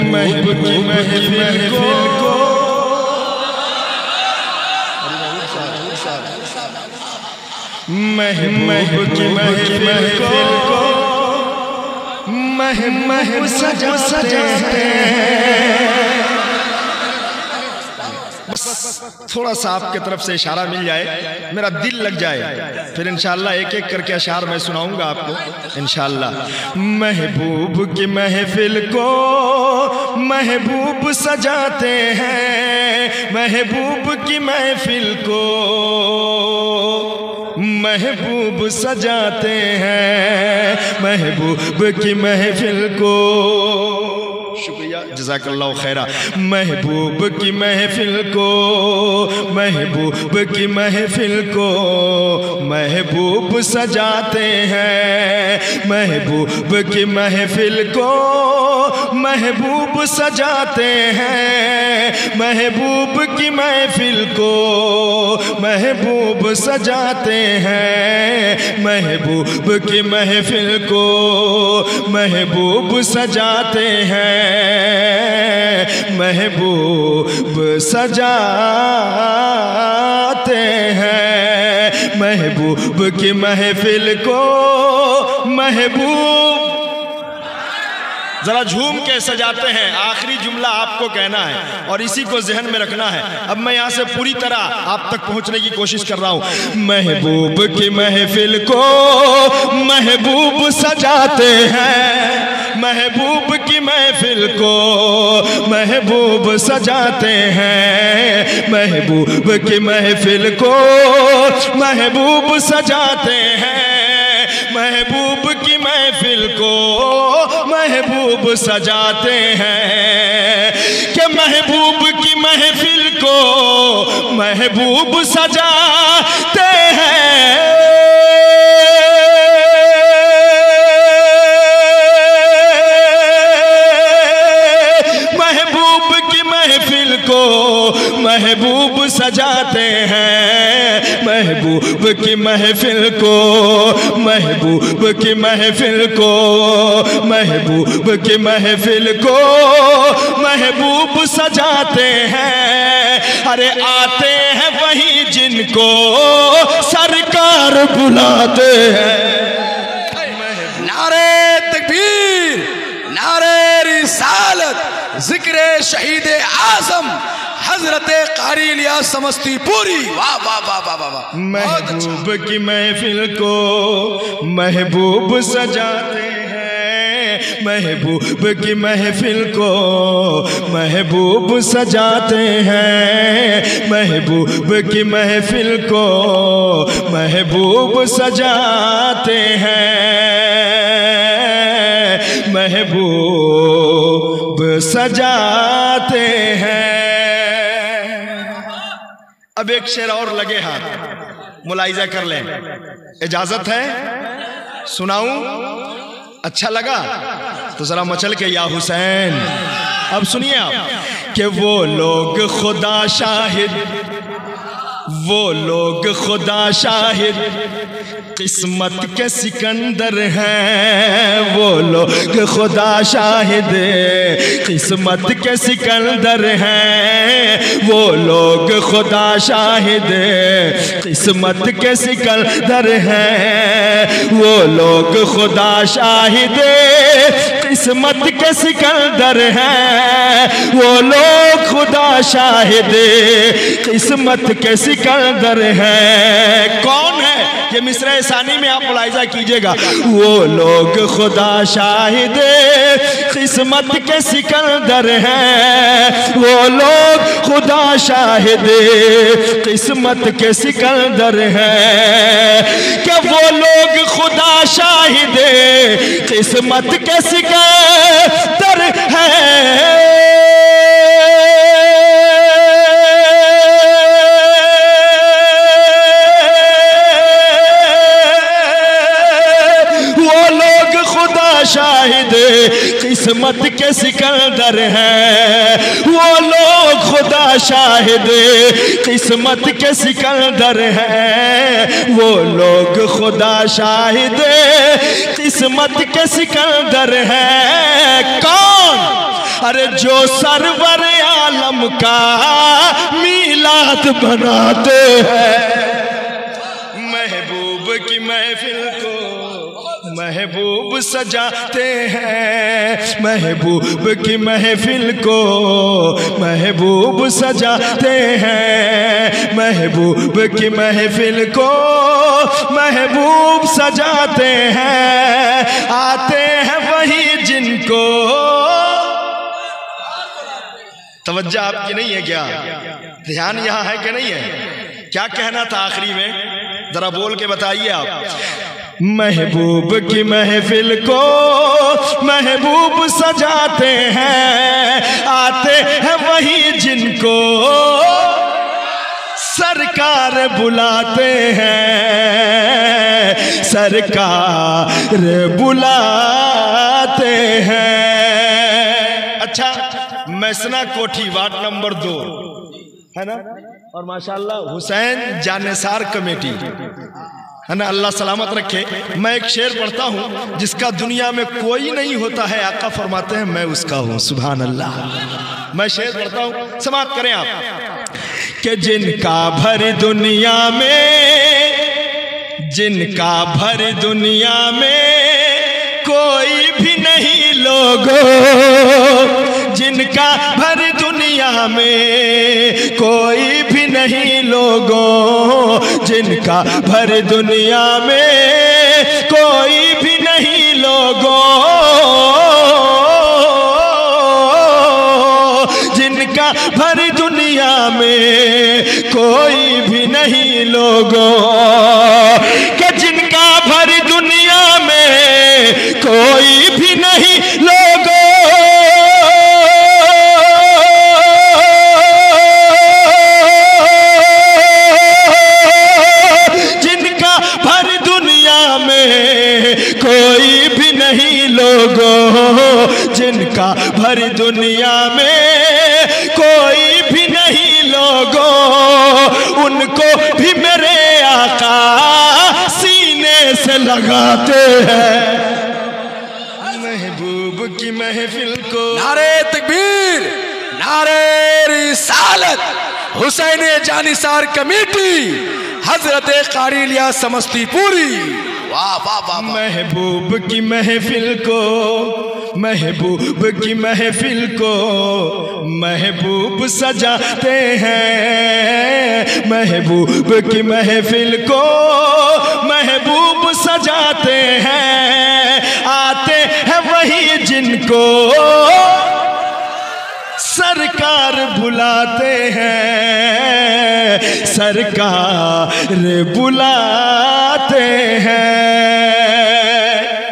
महबूब की महफिल को महबूब की महफिल को महबूब सजाते हैं। थोड़ा सा आपके तरफ से इशारा मिल जाए, मेरा दिल लग जाए, फिर इंशाअल्लाह एक एक करके अशार मैं सुनाऊंगा आपको इंशाअल्लाह। महबूब की महफिल को महबूब सजाते हैं, महबूब की महफिल को महबूब सजाते हैं, महबूब की महफिल को। शुक्रिया, जज़ाकल्लाहु खैरा। महबूब की महफिल को महबूब की महफिल को महबूब सजाते हैं, महबूब की महफिल को महबूब सजाते हैं, महबूब की महफिल को महबूब सजाते हैं, महबूब की महफिल को महबूब सजाते हैं, महबूब सजाते हैं, महबूब की महफिल को महबूब। जरा झूम के सजाते हैं, आखिरी जुमला आपको कहना है और इसी को जहन में रखना है। अब मैं यहाँ से पूरी तरह आप तक पहुँचने की कोशिश कर रहा हूँ। महबूब की महफिल को महबूब सजाते हैं, महबूब की महफिल को महबूब सजाते हैं, महबूब की महफिल को महबूब सजाते हैं, महबूब की महफिल को महबूब सजाते हैं, कि महबूब की महफिल को महबूब सजाते हैं, महबूब सजाते हैं, महबूब की महफिल को महबूब की महफिल को महबूब की महफिल को महबूब सजाते हैं। अरे आते हैं वही जिनको सरकार बुलाते हैं। नारे तकबीर, नारे रिसालत, जिक्र शहीद आज़म हजरत कारी इलियास समस्तीपुरी। वाह वाह वाह वाह वाह। महबूब की महफिल को महबूब सजाते हैं, महबूब की महफिल को महबूब सजाते हैं, महबूब की महफिल को महबूब सजाते हैं, महबूब सजाते हैं। अब एक शेर और लगे हाथ, मुलाहिजा कर लें, इजाजत है? सुनाऊं? अच्छा लगा तो जरा मचल के या हुसैन। अब सुनिए आप कि वो लोग खुदा शाहिद, वो लोग खुदा शाहिद किस्मत के सिकंदर हैं, वो लोग खुदा शाहिद किस्मत के सिकंदर हैं, वो लोग खुदा शाहिद किस्मत के सिकंदर हैं, वो लोग खुदा शाहिद किस्मत के सिकंदर हैं, वो लोग खुदा शाहिद किस्मत के सिकंदर हैं। कौन है ये? मिसरे सानी में आप मुलाहिजा कीजिएगा। वो लोग खुदा शाहिद किस्मत के सिकंदर हैं, वो लोग खुदा शाहिद किस्मत के सिकंदर हैं, क्या वो लोग खुदा शाहिद किस्मत के सिकंदर हैं। शाहिद किस्मत के सिकंदर हैं, वो लोग खुदा शाहिद किस्मत के सिकंदर हैं, वो लोग खुदा शाहिद किस्मत के सिकंदर हैं। कौन? अरे जो सरवर आलम का मीलाद बनाते हैं, महबूब की महफिल को महबूब सजाते हैं, महबूब की महफिल को महबूब सजाते हैं, महबूब की महफिल को महबूब सजाते हैं। आते हैं वही जिनको, तवज्जो आपकी नहीं है क्या? ध्यान यहाँ है कि नहीं है? क्या कहना था आखिरी में, जरा बोल के बताइए आप। महबूब की महफिल को महबूब सजाते हैं, आते हैं वही जिनको सरकार बुलाते हैं, सरकार बुलाते हैं। अच्छा, मैसना कोठी वार्ड नंबर 2 है ना, और माशाल्लाह हुसैन जानिसार कमेटी है ना, अल्लाह सलामत रखे। मैं एक शेर पढ़ता हूँ, जिसका दुनिया में कोई नहीं होता है, आका फरमाते हैं मैं उसका हूँ। सुभान अल्लाह। मैं शेर पढ़ता हूँ, समाप्त करें आप। कि जिनका भर दुनिया में, जिनका भर दुनिया में कोई भी नहीं लोगों, जिनका भर दुनिया में कोई भी नहीं लोगों, जिनका भर दुनिया में कोई भी नहीं लोगों, जिनका भर दुनिया में कोई भी नहीं लोगों, कि जिनका भर दुनिया में कोई भी नहीं लोगों, कोई भी नहीं लोगों, जिनका भर दुनिया में कोई भी नहीं लोगों, उनको भी मेरे आका सीने से लगाते हैं। महबूब की महफिल को नारे तकबीर, नारे रिसालत, हुसैन जानिसार कमेटी, हजरत कारी इलियास समस्तीपुरी। वाह वाह वाह। महबूब की महफिल को, महबूब की महफिल को महबूब सजाते हैं, महबूब की महफिल को महबूब सजाते हैं। आते हैं वही जिनको सरकार बुलाते हैं, सरकार बुलाते हैं।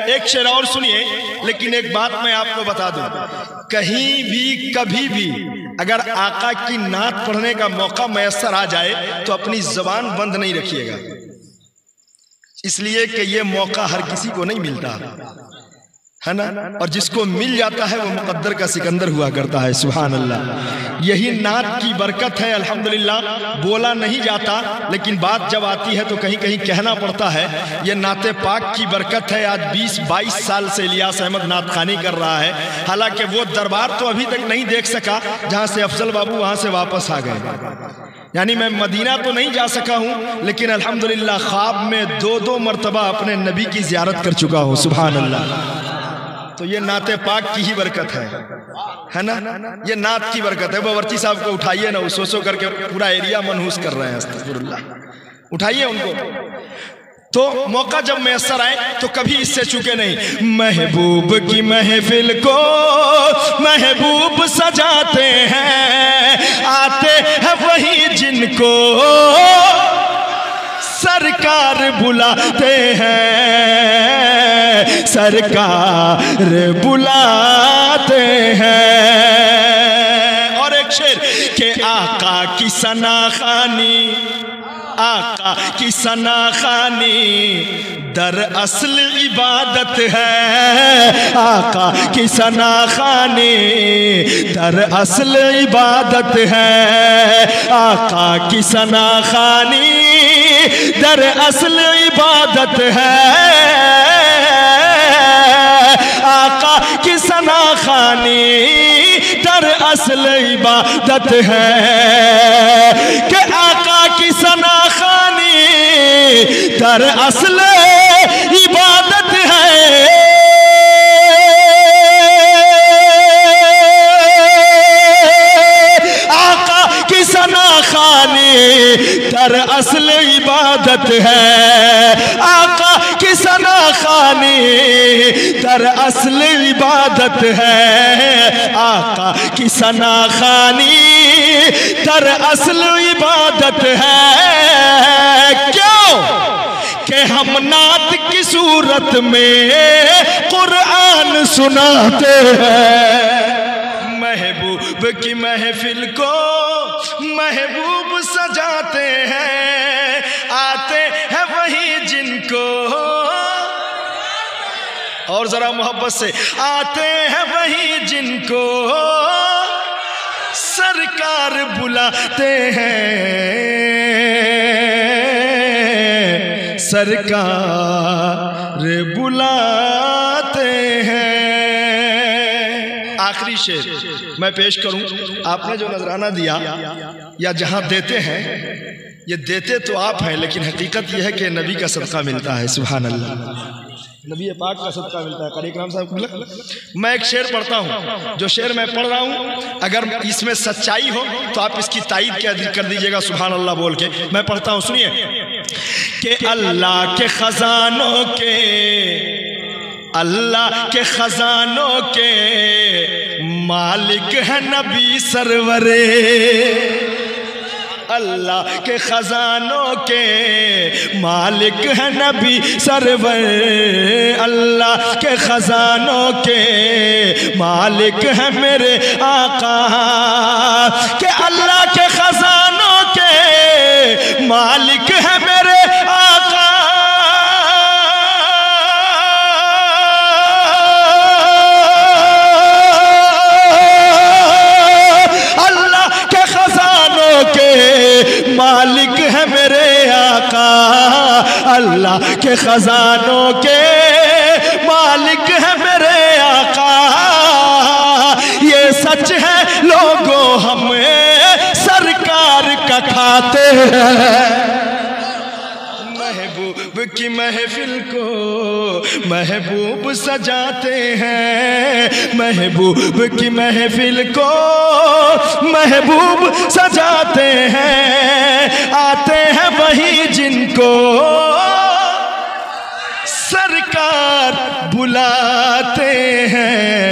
एक शेर और सुनिए, लेकिन एक बात मैं आपको बता दूं, कहीं भी कभी भी अगर आका की नात पढ़ने का मौका मैसर आ जाए तो अपनी जबान बंद नहीं रखिएगा, इसलिए कि ये मौका हर किसी को नहीं मिलता है ना, और जिसको मिल जाता है वो मुकद्दर का सिकंदर हुआ करता है। सुभान अल्लाह। यही नात की बरकत है। अल्हम्दुलिल्लाह बोला नहीं जाता, लेकिन बात जब आती है तो कहीं कहीं कहना पड़ता है। ये नाते पाक की बरकत है। आज 20-22 साल से इलियास अहमद नात खानी कर रहा है। हालांकि वो दरबार तो अभी तक नहीं देख सका जहाँ से अफजल बाबू वहाँ से वापस आ गए। यानी मैं मदीना तो नहीं जा सका हूँ, लेकिन अल्हम्दुलिल्लाह ख्वाब में 2-2 मरतबा अपने नबी की ज़ियारत कर चुका हूँ। सुभान अल्लाह। तो ये नाते पाक की ही बरकत है ना, ये नात की बरकत है। बावर्ची साहब को उठाइए ना, सो करके पूरा एरिया मनहूस कर रहे हैं। अस्तगफिरुल्लाह, उठाइए उनको। तो मौका जब मैसर आए तो कभी इससे चूके नहीं। महबूब की महफिल को महबूब सजाते हैं, आते हैं वही जिनको सरकार बुलाते हैं, सरकार बुलाते हैं। और एक शेर के आका की सनाखानी, आका की सनाखानी दरअसल इबादत है। आका की सनाखानी दरअसल इबादत है। आका की सनाखानी दरअसल इबादत है। आका की सनाखानी दरअसल इबादत है कि आका की सनाखानी दरअसल इबादत है। आका की सनाखानी दरअसल इबादत है। आका की सनाखानी दरअसल इबादत है। आका की सनाखानी दरअसल इबादत है। क्यों कि हम नात की सूरत में कुरान सुनाते हैं। महबूब की महफिल को महबूब सजाते हैं। आते हैं वही जिनको और जरा मोहब्बत से आते हैं वही जिनको सरकार बुलाते हैं। सरकार बुलाते हैं। आखिरी शेर मैं पेश करूं। आपने जो नजराना दिया या जहां देते हैं, ये देते तो आप हैं, लेकिन हकीकत यह है कि नबी का सदका मिलता है। सुभान अल्लाह, नबी पाक का सदका मिलता है। कारी इकराम साहब, मैं एक शेर पढ़ता हूँ। जो शेर मैं पढ़ रहा हूँ, अगर इसमें सच्चाई हो तो आप इसकी तायीद कर दीजिएगा सुभान अल्लाह बोल के। मैं पढ़ता हूँ, सुनिए कि अल्लाह के खजानों के, अल्लाह के खजानों के मालिक है नबी सरवरे। अल्लाह के खजानों के मालिक है नबी सरवर। अल्लाह के खजानों के मालिक है मेरे आका। के अल्लाह के खजानों के मालिक है मेरे आका। अल्लाह के खजानों के मालिक है मेरे आका। अल्लाह के खजानों के मालिक है मेरे आका। ये सच है लोगों, हमें सरकार का खाते हैं। महबूब की महफिल को महबूब सजाते हैं। महबूब की महफिल को महबूब सजाते हैं। आते हैं वही जिनको सरकार बुलाते हैं।